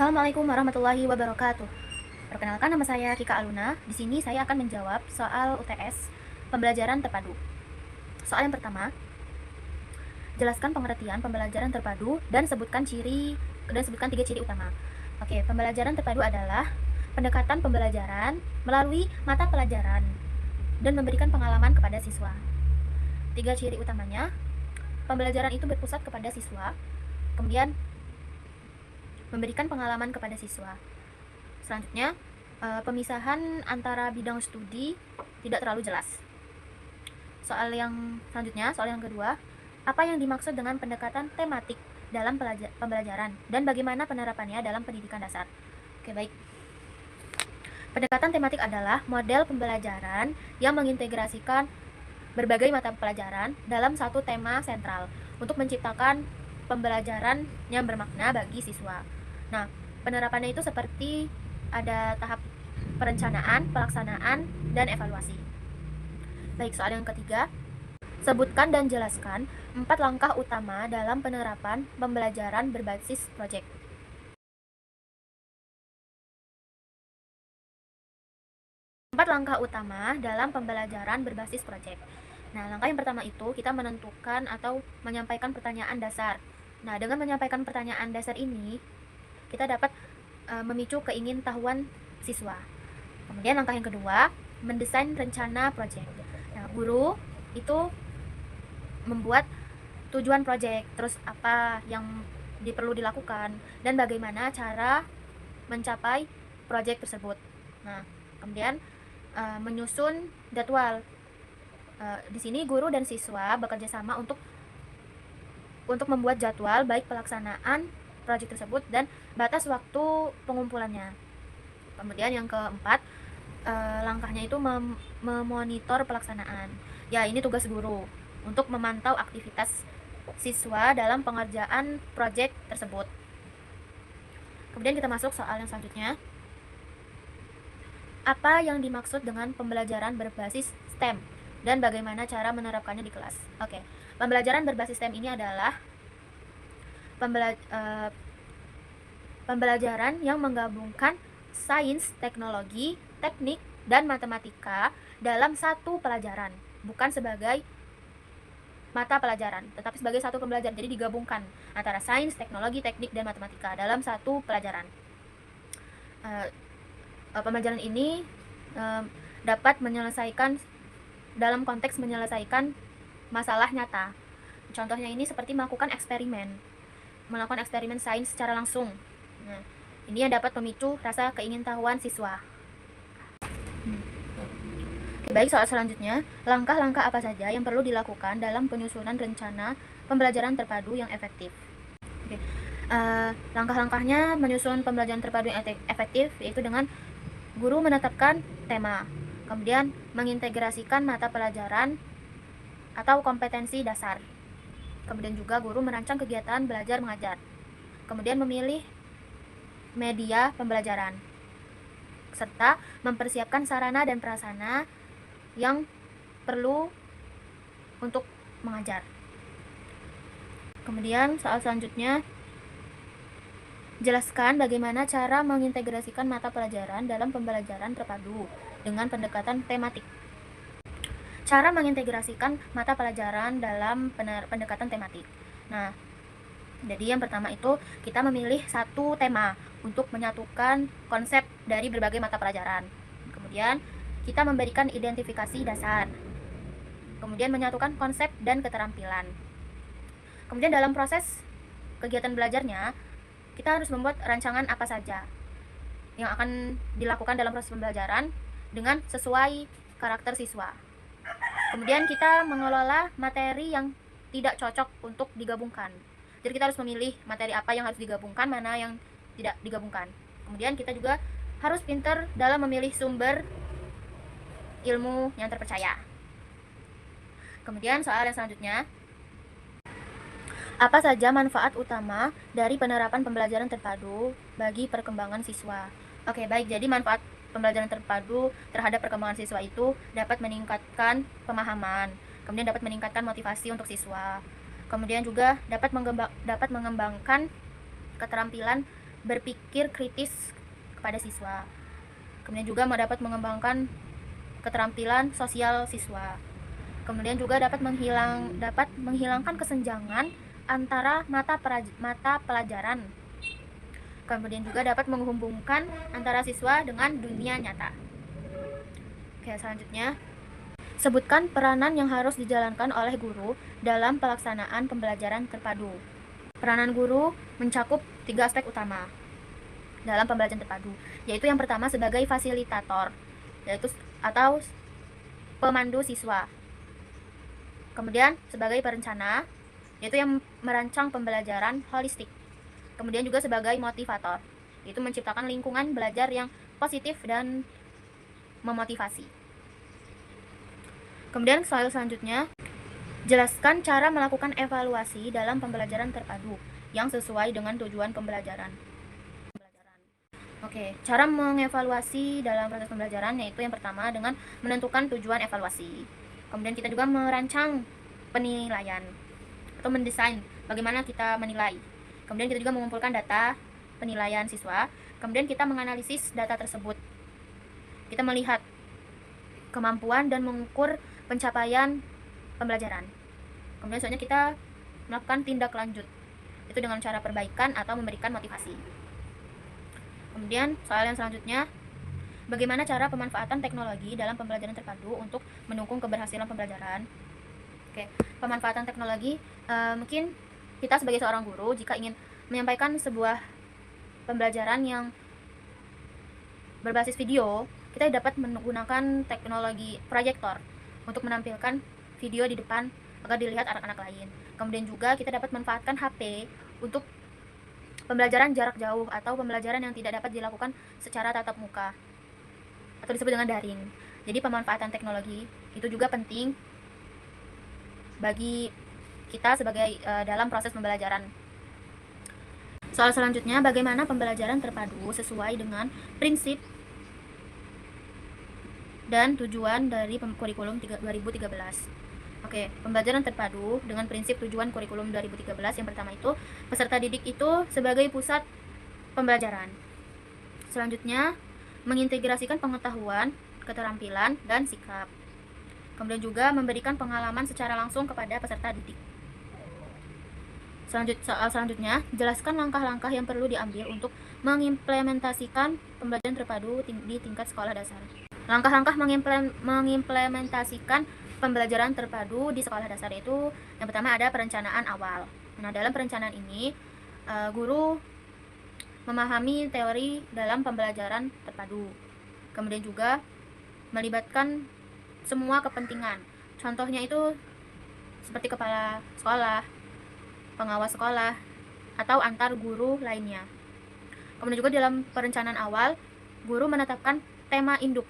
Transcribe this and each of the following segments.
Assalamualaikum warahmatullahi wabarakatuh. Perkenalkan, nama saya Kika Aluna. Di sini saya akan menjawab soal UTS pembelajaran terpadu. Soal yang pertama, jelaskan pengertian pembelajaran terpadu dan sebutkan 3 ciri utama. Oke, pembelajaran terpadu adalah pendekatan pembelajaran melalui mata pelajaran dan memberikan pengalaman kepada siswa. 3 ciri utamanya, pembelajaran itu berpusat kepada siswa, kemudian memberikan pengalaman kepada siswa. Selanjutnya, pemisahan antara bidang studi tidak terlalu jelas. Soal yang kedua, apa yang dimaksud dengan pendekatan tematik dalam pembelajaran dan bagaimana penerapannya dalam pendidikan dasar? Oke, baik. Pendekatan tematik adalah model pembelajaran yang mengintegrasikan berbagai mata pelajaran dalam satu tema sentral untuk menciptakan pembelajaran yang bermakna bagi siswa. Nah, penerapannya itu seperti ada tahap perencanaan, pelaksanaan, dan evaluasi. Baik, soal yang ketiga, sebutkan dan jelaskan 4 langkah utama dalam penerapan pembelajaran berbasis proyek. Langkah utama dalam pembelajaran berbasis proyek. Nah, langkah yang pertama itu kita menentukan atau menyampaikan pertanyaan dasar. Nah, dengan menyampaikan pertanyaan dasar ini, kita dapat memicu keingintahuan siswa. Kemudian langkah yang kedua, mendesain rencana proyek. Nah, guru itu membuat tujuan proyek, terus apa yang perlu dilakukan, dan bagaimana cara mencapai proyek tersebut. Nah, kemudian menyusun jadwal. Di sini guru dan siswa bekerja sama untuk membuat jadwal baik pelaksanaan proyek tersebut dan batas waktu pengumpulannya. Kemudian yang keempat, langkahnya itu memonitor pelaksanaan. Ya, ini tugas guru untuk memantau aktivitas siswa dalam pengerjaan proyek tersebut. Kemudian kita masuk soal yang selanjutnya. Apa yang dimaksud dengan pembelajaran berbasis STEM dan bagaimana cara menerapkannya di kelas? Oke, pembelajaran berbasis STEM ini adalah pembelajaran yang menggabungkan sains, teknologi, teknik, dan matematika dalam satu pelajaran, bukan sebagai mata pelajaran, tetapi sebagai satu pembelajaran. Jadi digabungkan antara sains, teknologi, teknik, dan matematika dalam satu pelajaran. Pembelajaran ini dapat menyelesaikan dalam konteks menyelesaikan masalah nyata. Contohnya ini seperti melakukan eksperimen sains secara langsung. Nah, ini yang dapat memicu rasa keingintahuan siswa. Baik, soal selanjutnya, langkah-langkah apa saja yang perlu dilakukan dalam penyusunan rencana pembelajaran terpadu yang efektif? Langkah-langkahnya menyusun pembelajaran terpadu yang efektif yaitu dengan guru menetapkan tema, kemudian mengintegrasikan mata pelajaran atau kompetensi dasar, kemudian juga guru merancang kegiatan belajar mengajar, kemudian memilih media pembelajaran, serta mempersiapkan sarana dan prasarana yang perlu untuk mengajar. Kemudian soal selanjutnya, jelaskan bagaimana cara mengintegrasikan mata pelajaran dalam pembelajaran terpadu dengan pendekatan tematik. Cara mengintegrasikan mata pelajaran dalam pendekatan tematik. Nah, jadi yang pertama itu kita memilih satu tema untuk menyatukan konsep dari berbagai mata pelajaran. Kemudian kita memberikan identifikasi dasar. Kemudian menyatukan konsep dan keterampilan. Kemudian dalam proses kegiatan belajarnya, kita harus membuat rancangan apa saja yang akan dilakukan dalam proses pembelajaran dengan sesuai karakter siswa. Kemudian kita mengelola materi yang tidak cocok untuk digabungkan. Jadi kita harus memilih materi apa yang harus digabungkan, mana yang tidak digabungkan. Kemudian kita juga harus pintar dalam memilih sumber ilmu yang terpercaya. Kemudian soal yang selanjutnya, apa saja manfaat utama dari penerapan pembelajaran terpadu bagi perkembangan siswa? Oke, baik. Jadi manfaat pembelajaran terpadu terhadap perkembangan siswa itu dapat meningkatkan pemahaman, kemudian dapat meningkatkan motivasi untuk siswa, kemudian juga dapat mengembangkan keterampilan berpikir kritis kepada siswa. Kemudian juga dapat mengembangkan keterampilan sosial siswa. Kemudian juga dapat menghilangkan kesenjangan antara mata pelajaran. Kemudian juga dapat menghubungkan antara siswa dengan dunia nyata. Oke, selanjutnya, sebutkan peranan yang harus dijalankan oleh guru dalam pelaksanaan pembelajaran terpadu. Peranan guru mencakup 3 aspek utama dalam pembelajaran terpadu, yaitu yang pertama sebagai fasilitator, yaitu atau pemandu siswa. Kemudian sebagai perencana, yaitu yang merancang pembelajaran holistik. Kemudian juga sebagai motivator, yaitu menciptakan lingkungan belajar yang positif dan memotivasi. Kemudian soal selanjutnya, jelaskan cara melakukan evaluasi dalam pembelajaran terpadu yang sesuai dengan tujuan pembelajaran. Oke, cara mengevaluasi dalam proses pembelajaran yaitu yang pertama dengan menentukan tujuan evaluasi. Kemudian kita juga merancang penilaian atau mendesain bagaimana kita menilai. Kemudian kita juga mengumpulkan data penilaian siswa. Kemudian kita menganalisis data tersebut. Kita melihat kemampuan dan mengukur pencapaian pembelajaran. Kemudian selanjutnya kita melakukan tindak lanjut, itu dengan cara perbaikan atau memberikan motivasi. Kemudian soal yang selanjutnya, bagaimana cara pemanfaatan teknologi dalam pembelajaran terpadu untuk mendukung keberhasilan pembelajaran. Oke, pemanfaatan teknologi, mungkin kita sebagai seorang guru jika ingin menyampaikan sebuah pembelajaran yang berbasis video, kita dapat menggunakan teknologi proyektor untuk menampilkan video di depan agar dilihat anak-anak lain. Kemudian juga kita dapat manfaatkan HP untuk pembelajaran jarak jauh atau pembelajaran yang tidak dapat dilakukan secara tatap muka atau disebut dengan daring. Jadi pemanfaatan teknologi itu juga penting bagi kita sebagai dalam proses pembelajaran. Soal selanjutnya, bagaimana pembelajaran terpadu sesuai dengan prinsip dan tujuan dari kurikulum 2013. Oke, pembelajaran terpadu dengan prinsip tujuan kurikulum 2013 yang pertama itu peserta didik itu sebagai pusat pembelajaran. Selanjutnya, mengintegrasikan pengetahuan, keterampilan, dan sikap. Kemudian juga memberikan pengalaman secara langsung kepada peserta didik. Soal selanjutnya, jelaskan langkah-langkah yang perlu diambil untuk mengimplementasikan pembelajaran terpadu di tingkat sekolah dasar. Langkah-langkah mengimplementasikan pembelajaran terpadu di sekolah dasar itu yang pertama ada perencanaan awal. Nah, dalam perencanaan ini guru memahami teori dalam pembelajaran terpadu. Kemudian juga melibatkan semua kepentingan. Contohnya itu seperti kepala sekolah, pengawas sekolah, atau antar guru lainnya. Kemudian juga dalam perencanaan awal, guru menetapkan tema induk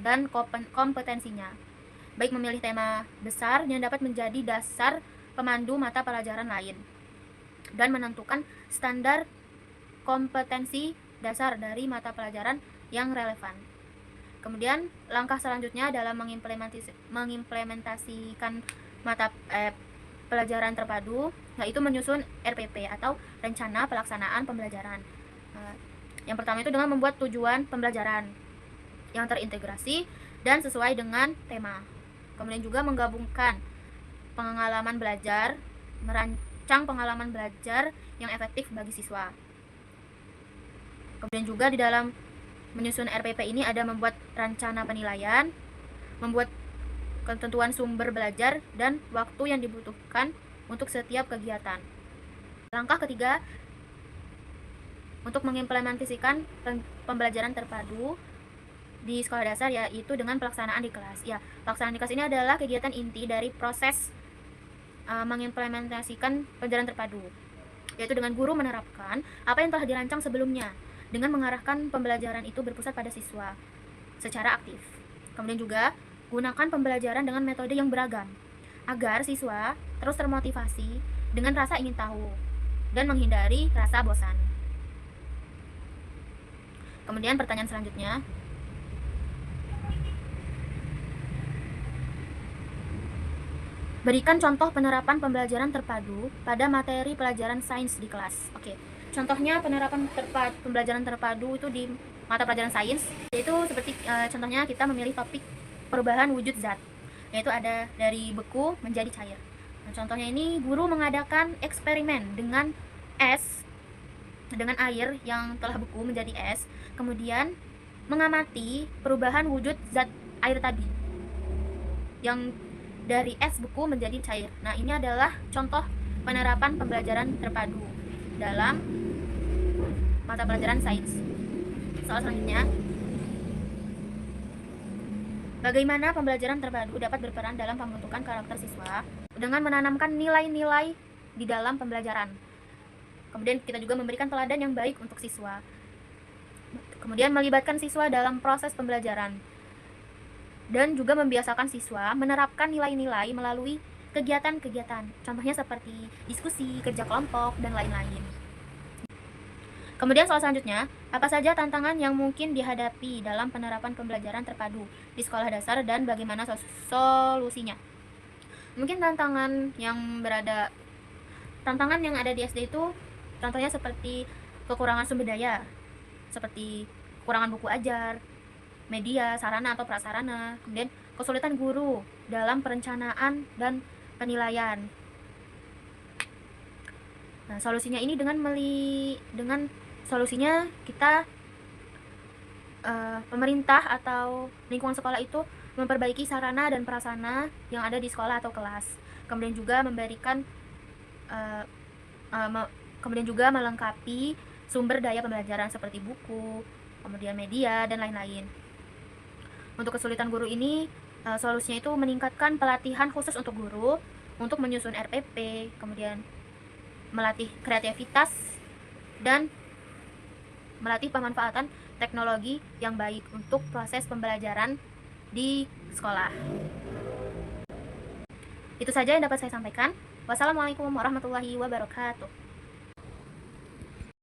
dan kompetensinya, baik memilih tema besar yang dapat menjadi dasar pemandu mata pelajaran lain, dan menentukan standar kompetensi dasar dari mata pelajaran yang relevan. Kemudian langkah selanjutnya dalam mengimplementasikan mata pelajaran terpadu yaitu menyusun RPP atau rencana pelaksanaan pembelajaran. Yang pertama itu dengan membuat tujuan pembelajaran yang terintegrasi dan sesuai dengan tema. Kemudian juga menggabungkan pengalaman belajar, merancang pengalaman belajar yang efektif bagi siswa. Kemudian juga di dalam menyusun RPP ini ada membuat rencana penilaian, membuat ketentuan sumber belajar dan waktu yang dibutuhkan untuk setiap kegiatan. Langkah ketiga untuk mengimplementasikan pembelajaran terpadu di sekolah dasar yaitu dengan pelaksanaan di kelas. Ya, pelaksanaan di kelas ini adalah kegiatan inti dari proses mengimplementasikan pembelajaran terpadu, yaitu dengan guru menerapkan apa yang telah dirancang sebelumnya dengan mengarahkan pembelajaran itu berpusat pada siswa secara aktif. Kemudian juga gunakan pembelajaran dengan metode yang beragam agar siswa terus termotivasi dengan rasa ingin tahu dan menghindari rasa bosan. Kemudian pertanyaan selanjutnya, berikan contoh penerapan pembelajaran terpadu pada materi pelajaran sains di kelas. Oke, Contohnya penerapan pembelajaran terpadu itu di mata pelajaran sains, yaitu seperti contohnya kita memilih topik perubahan wujud zat, yaitu ada dari beku menjadi cair. Nah, contohnya ini guru mengadakan eksperimen dengan air yang telah beku menjadi es, kemudian mengamati perubahan wujud zat air tadi yang dari es beku menjadi cair. Nah, ini adalah contoh penerapan pembelajaran terpadu dalam mata pelajaran sains. Soal selanjutnya, bagaimana pembelajaran terpadu dapat berperan dalam pembentukan karakter siswa dengan menanamkan nilai-nilai di dalam pembelajaran. Kemudian kita juga memberikan teladan yang baik untuk siswa. Kemudian melibatkan siswa dalam proses pembelajaran. Dan juga membiasakan siswa menerapkan nilai-nilai melalui kegiatan-kegiatan. Contohnya seperti diskusi, kerja kelompok, dan lain-lain. Kemudian soal selanjutnya, apa saja tantangan yang mungkin dihadapi dalam penerapan pembelajaran terpadu di sekolah dasar dan bagaimana solusinya? Mungkin tantangan yang ada di SD itu contohnya seperti kekurangan sumber daya, seperti kekurangan buku ajar, media, sarana atau prasarana, kemudian kesulitan guru dalam perencanaan dan penilaian. Nah, solusinya ini dengan solusinya kita pemerintah atau lingkungan sekolah itu memperbaiki sarana dan prasarana yang ada di sekolah atau kelas. Kemudian juga kemudian juga melengkapi sumber daya pembelajaran seperti buku, kemudian media dan lain-lain. Untuk kesulitan guru ini, solusinya itu meningkatkan pelatihan khusus untuk guru untuk menyusun RPP, kemudian melatih kreativitas dan melatih pemanfaatan teknologi yang baik untuk proses pembelajaran di sekolah. Itu saja yang dapat saya sampaikan. Wassalamualaikum warahmatullahi wabarakatuh.